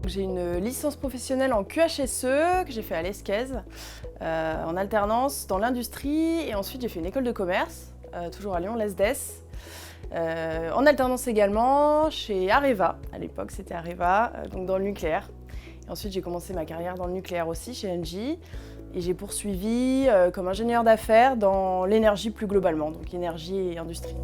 J'ai une licence professionnelle en QHSE que j'ai fait à l'ESCEZ, en alternance dans l'industrie, et ensuite j'ai fait une école de commerce, toujours à Lyon, l'ESDES. En alternance également chez Areva, à l'époque c'était Areva, donc dans le nucléaire. Et ensuite j'ai commencé ma carrière dans le nucléaire aussi chez Engie, et j'ai poursuivi comme ingénieur d'affaires dans l'énergie plus globalement, donc énergie et industrie.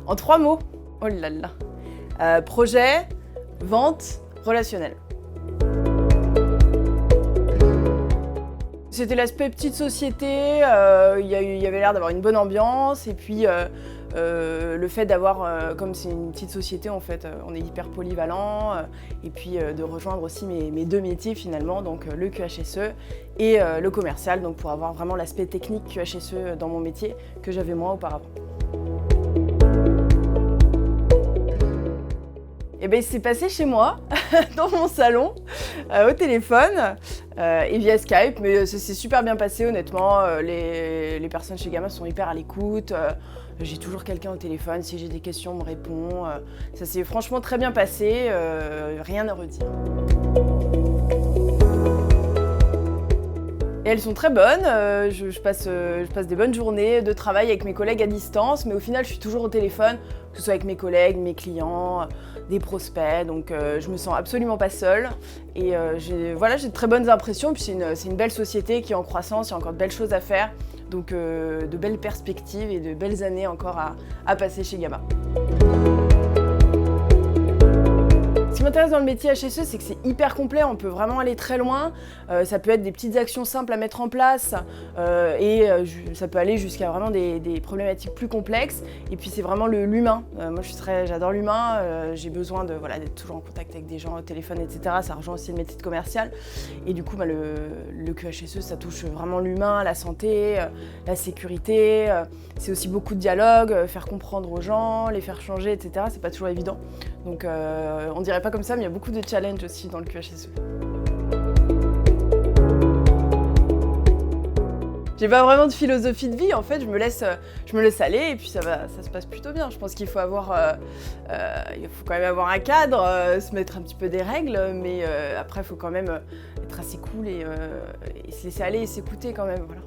En 3 mots, oh là là, projet, vente, relationnel. C'était l'aspect petite société, il y avait l'air d'avoir une bonne ambiance, et puis le fait d'avoir, comme c'est une petite société en fait, on est hyper polyvalent, et puis de rejoindre aussi mes 2 métiers finalement, donc le QHSE et le commercial, donc pour avoir vraiment l'aspect technique QHSE dans mon métier que j'avais moins auparavant. Et bien, il s'est passé chez moi, dans mon salon, au téléphone et via Skype, mais ça s'est super bien passé honnêtement. Les personnes chez Gamma sont hyper à l'écoute. J'ai toujours quelqu'un au téléphone, si j'ai des questions, on me répond. Ça s'est franchement très bien passé, rien à redire. Et elles sont très bonnes, je passe des bonnes journées de travail avec mes collègues à distance, mais au final je suis toujours au téléphone, que ce soit avec mes collègues, mes clients, des prospects, donc je me sens absolument pas seule. Et j'ai de très bonnes impressions, puis c'est une belle société qui est en croissance, il y a encore de belles choses à faire, donc de belles perspectives et de belles années encore à passer chez Gamma. Ce qui m'intéresse dans le métier HSE, c'est que c'est hyper complet, on peut vraiment aller très loin. Ça peut être des petites actions simples à mettre en place ça peut aller jusqu'à vraiment des problématiques plus complexes. Et puis c'est vraiment l'humain. Moi j'adore l'humain, j'ai besoin d'être toujours en contact avec des gens au téléphone, etc. Ça rejoint aussi le métier de commercial. Et du coup le QHSE, ça touche vraiment l'humain, la santé, la sécurité. C'est aussi beaucoup de dialogue, faire comprendre aux gens, les faire changer, etc. C'est pas toujours évident. Donc on dirait pas comme ça, mais il y a beaucoup de challenges aussi dans le QHSE. J'ai pas vraiment de philosophie de vie, en fait, je me laisse aller et puis ça se passe plutôt bien. Je pense qu'il faut il faut quand même avoir un cadre, se mettre un petit peu des règles, mais après il faut quand même être assez cool et se laisser aller et s'écouter quand même, voilà.